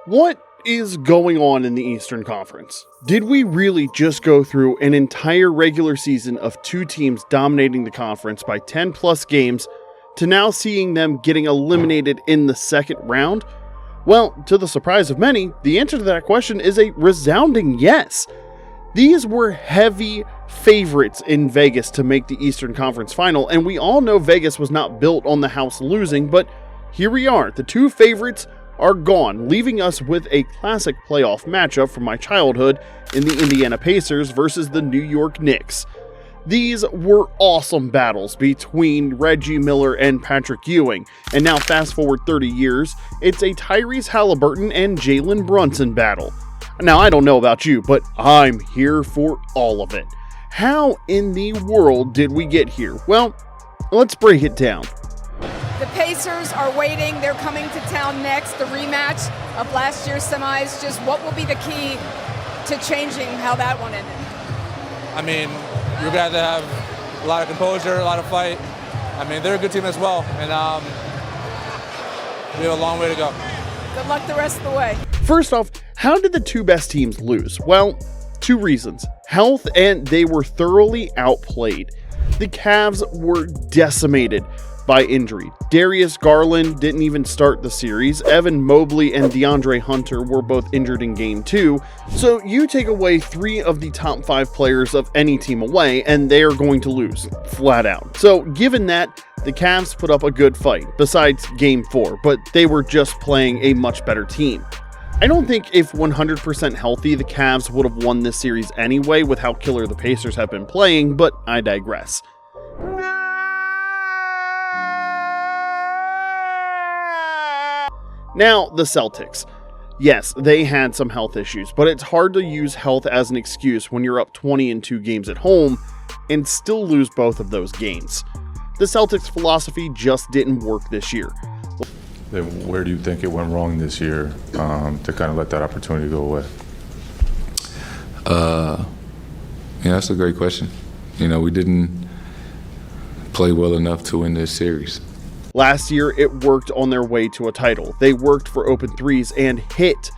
What is going on in the Eastern Conference? Did we really just go through an entire regular season of two teams dominating the conference by 10 plus games to now seeing them getting eliminated in the second round? Well, to the surprise of many, the answer to that question is a resounding yes. These were heavy favorites in Vegas to make the Eastern Conference final, and we all know Vegas was not built on the house losing, but here we are. The two favorites are gone, leaving us with a classic playoff matchup from my childhood in the Indiana Pacers versus the New York Knicks. These were awesome battles between Reggie Miller and Patrick Ewing, and now fast forward 30 years, it's a Tyrese Halliburton and Jalen Brunson battle. Now I don't know about you, but I'm here for all of it. How in the world did we get here? Well, let's break it down. The Pacers are waiting. They're coming to town next. The rematch of last year's semis. Just what will be the key to changing how that one ended? I mean, you're going to have a lot of composure, a lot of fight. I mean, they're a good team as well, and we have a long way to go. Good luck the rest of the way. First off, how did the two best teams lose? Well, two reasons. Health, and they were thoroughly outplayed. The Cavs were decimated by injury. Darius Garland didn't even start the series. Evan Mobley and DeAndre Hunter were both injured in game 2. So you take away 3 of the top 5 players of any team away, and they are going to lose, flat out. So given that, the Cavs put up a good fight, besides game 4, but they were just playing a much better team. I don't think if 100% healthy, the Cavs would have won this series anyway with how killer the Pacers have been playing, but I digress. Now, the Celtics. Yes, they had some health issues, but it's hard to use health as an excuse when you're up 20 in 2 games at home and still lose both of those games. The Celtics' philosophy just didn't work this year. Then where do you think it went wrong this year to kind of let that opportunity go away? That's a great question. We didn't play well enough to win this series. Last year, it worked on their way to a title. They worked for open threes and hit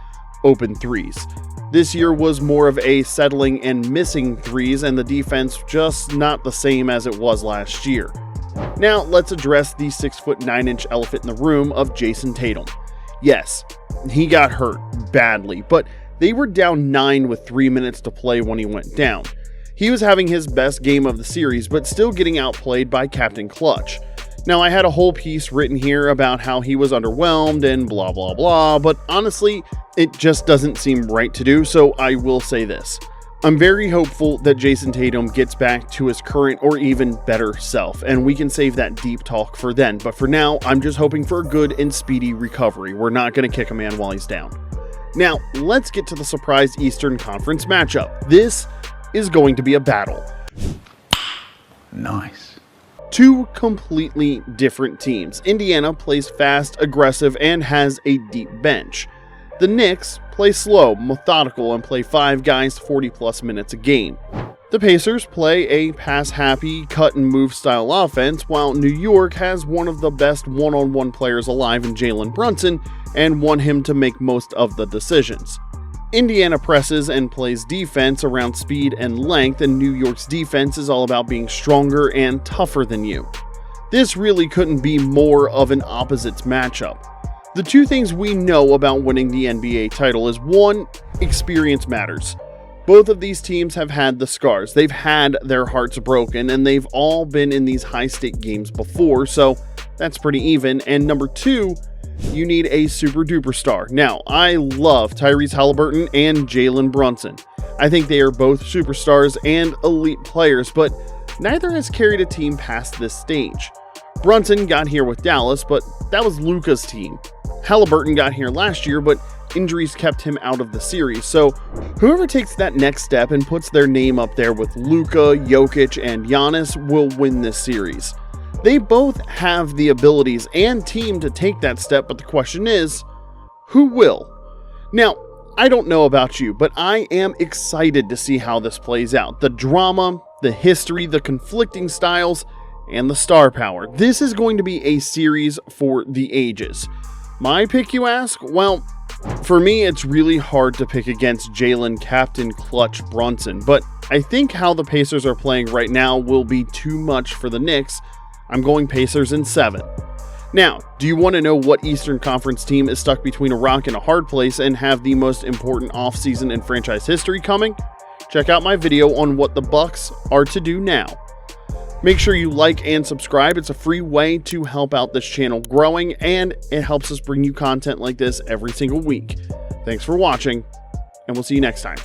open threes. This year was more of a settling and missing threes, and the defense just not the same as it was last year. Now, let's address the 6'9" elephant in the room of Jason Tatum. Yes, he got hurt badly, but they were down 9 with 3 minutes to play when he went down. He was having his best game of the series, but still getting outplayed by Captain Clutch. Now, I had a whole piece written here about how he was underwhelmed and blah blah blah, but honestly, it just doesn't seem right to do, so I will say this. I'm very hopeful that Jason Tatum gets back to his current or even better self, and we can save that deep talk for then, but for now, I'm just hoping for a good and speedy recovery. We're not going to kick a man while he's down. Now, let's get to the surprise Eastern Conference matchup. This is going to be a battle. Nice. Two completely different teams. Indiana plays fast, aggressive, and has a deep bench. The Knicks play slow, methodical, and play 5 guys 40 plus minutes a game. The Pacers play a pass-happy, cut-and-move style offense, while New York has one of the best one-on-one players alive in Jalen Brunson and want him to make most of the decisions. Indiana presses and plays defense around speed and length, and New York's defense is all about being stronger and tougher than you. This really couldn't be more of an opposites matchup. The two things we know about winning the NBA title is 1, experience matters. Both of these teams have had the scars. They've had their hearts broken, and they've all been in these high-stake games before, so that's pretty even. And number 2, you need a super duper star. Now, I love Tyrese Halliburton and Jalen Brunson. I think they are both superstars and elite players, but neither has carried a team past this stage. Brunson got here with Dallas, but that was Luka's team. Halliburton got here last year, but injuries kept him out of the series. So whoever takes that next step and puts their name up there with Luka, Jokic, and Giannis will win this series. They both have the abilities and team to take that step, but the question is, who will? Now, I don't know about you, but I am excited to see how this plays out. The drama, the history, the conflicting styles, and the star power. This is going to be a series for the ages. My pick, you ask? Well, For me, it's really hard to pick against Jalen Captain Clutch Brunson, but I think how the Pacers are playing right now will be too much for the Knicks. I'm going Pacers in 7. Now, do you want to know what Eastern Conference team is stuck between a rock and a hard place and have the most important offseason in franchise history coming? Check out my video on what the Bucks are to do now. Make sure you like and subscribe. It's a free way to help out this channel growing, and it helps us bring you content like this every single week. Thanks for watching, and we'll see you next time.